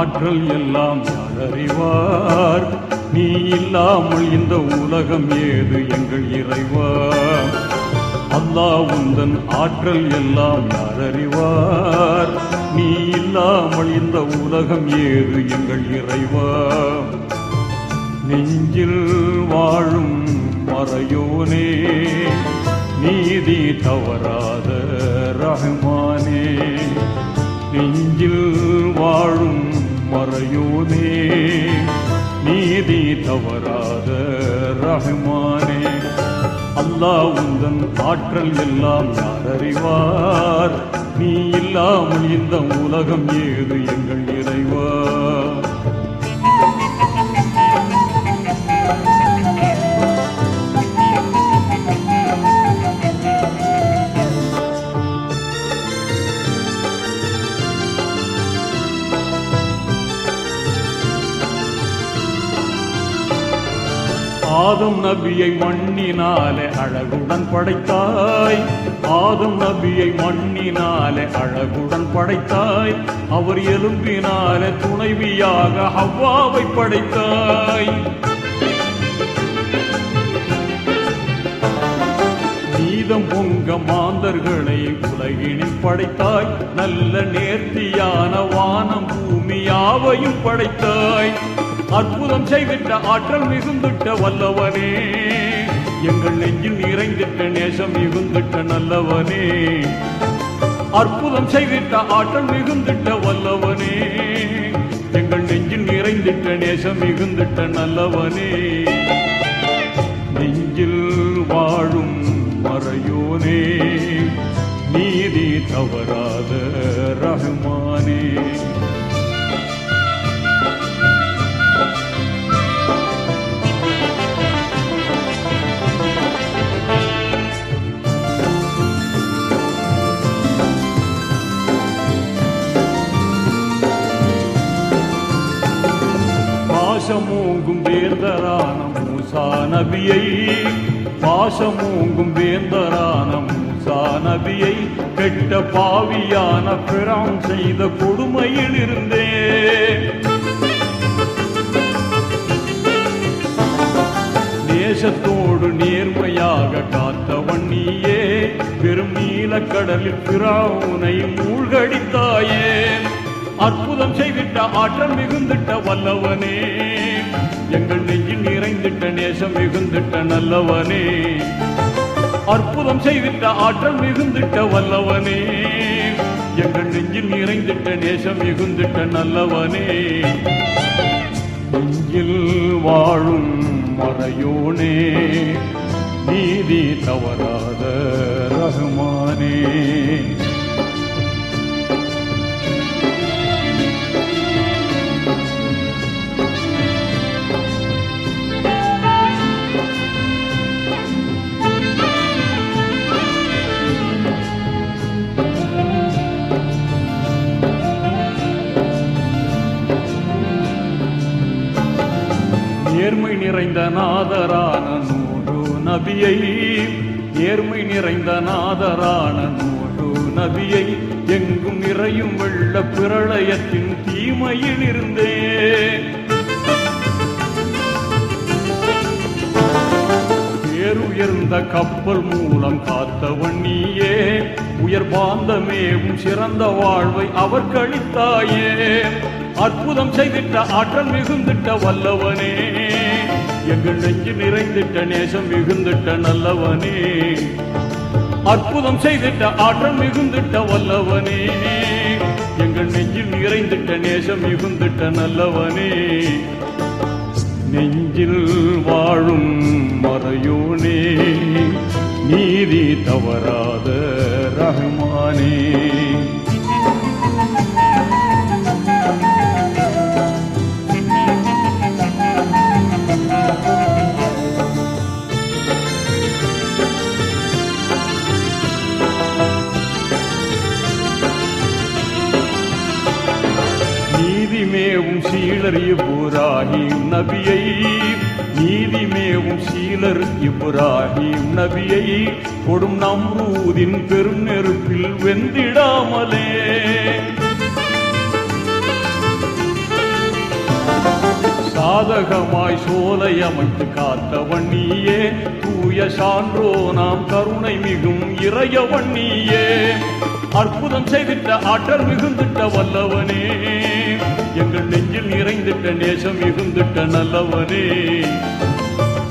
ஆற்றல் எல்லாம் யார் அறிவார்? நீ இல்லாமல் இந்த உலகம் ஏது எங்கள் இறைவா? அல்லாஹ் உந்தன் ஆற்றல் எல்லாம் யார் அறிவார்? நீ இல்லாமல் இந்த உலகம் ஏது எங்கள் இறைவா? நெஞ்சில் வாழும் மறையோனே, நீதி தவறாத ரஹ்மானே. நெஞ்சில் வாழும் மறையோனே, நீதி தவறாத ரஹ்மானே. அல்லாஹ் உந்தன் ஆற்றல் எல்லாம் யார் அறிவார்? நீ இல்லாமல் இந்த உலகம் ஏது எங்கள் இறைவா? ஆதம் நபியை மண்ணினாலே அழகுடன் படைத்தாய். ஆதம் நபியை மண்ணினாலே அழகுடன் படைத்தாய். அவர் எலும்பினாலே துணைவியாக ஹவ்வாவை படைத்தாய். நீதம் பொங்க மாந்தர்களை உலகினில் படைத்தாய். நல்ல நேர்த்தியான வானம் பூமி யாவையும் படைத்தாய். அற்புதம் செய்திட்ட ஆற்றல் மிகுந்திட்ட வல்லவனே, எங்கள் நெஞ்சில் நிறைந்திட்ட நேசம் மிகுந்திட்ட நல்லவனே. அற்புதம் செய்திட்ட ஆற்றல் மிகுந்திட்ட வல்லவனே, எங்கள் நெஞ்சில் நிறைந்திட்ட நேசம் மிகுந்திட்ட நல்லவனே. நெஞ்சில் வாழும் மறையோனே, நீதி தவறாத ரஹ்மானே. பாசமூங்கும் வேந்தரான மூசா நபியை, பாசமூங்கும் வேந்தரான மூசா நபியை கெட்ட பாவியான பிரான் செய்த கொடுமையில் இருந்தே. நேசத்தோடு நேர்மையாக காத்தவன் நீயே, பெரும் நீலக்கடலில் பிராவுனை மூழ்கடித்தாயே. அற்புதம் செய்திட்ட ஆற்றல் மிகுந்திட்ட வல்லவனே, எங்கள் நெஞ்சில் நிறைந்திட்ட நேசம் மிகுந்திட்ட நல்லவனே. அற்புதம் செய்திட்ட ஆற்றல் மிகுந்திட்ட வல்லவனே, எங்கள் நெஞ்சில் நிறைந்திட்ட நேசம் மிகுந்திட்ட நல்லவனே. நெஞ்சில் வாழும் மறையோனே, நீதி தவறாத ரஹ்மானே. நேர்மை நிறைந்த நாதரான நூறு நபியை, நேர்மை நிறைந்த நாதரான நூறு நபியை எங்கும் நிறையும் வெள்ள பிரளயத்தின் தீமையில் இருந்தே. பேருயர்ந்த கப்பல் மூலம் காத்தவன் நீயே, உயர் பாந்தமேவும் சிறந்த வாழ்வை அவர் கழித்தாயே. அற்புதம் செய்திட்ட ஆற்றல் மிகுந்திட்ட வல்லவனே, எங்கள் நெஞ்சு நிறைந்திட்ட நேசம் மிகுந்திட்ட நல்லவனே. அற்புதம் செய்திட்ட ஆற்றல் மிகுந்திட்ட வல்லவனே, எங்கள் நெஞ்சில் நிறைந்திட்ட நேசம் மிகுந்திட்ட நல்லவனே. நெஞ்சில் வாழும் மறையோனே, நீதி தவறாத ரஹ்மானே. நீதிமேவும் சீலர் இப்ராஹிம் நபியை, நீதிமேவும் சீலர் இப்ராஹிம் நபியை கொடும் நம்ரூதின் பெரும் நெருப்பில் வெந்திடாமலே. சாதகமாய் சோலை அமைத்து காத்தவன் நீயே, தூய சான்றோ நாம் கருணை மிகும் இறையவன் நீயே. அற்புதம் செய்திட்ட ஆற்றல் மிகுந்திட்ட வல்லவனே, எங்கள் நெஞ்சில் நிறைந்திட்ட நேசம் மிகுந்திட்ட நல்லவனே.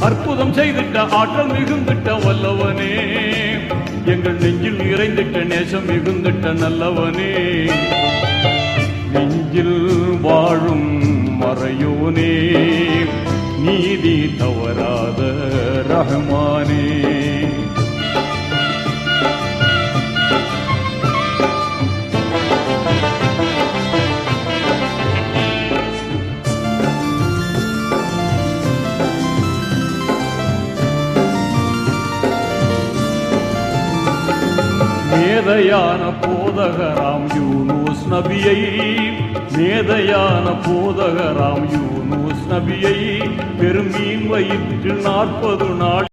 அற்புதம் செய்திட்ட ஆற்றல் மிகுந்திட்ட வல்லவனே, எங்கள் நெஞ்சில் நிறைந்திட்ட நேசம் மிகுந்திட்ட நல்லவனே. நெஞ்சில் வாழும் மறையோனே, நீதி தவறாத ரஹ்மானே. மேதையான போதகராம் யூனுஸ் நபியை, மேதையான போதகராம் யூனுஸ் நபியை பெருமீன் வயிற்றில் 40 நாள்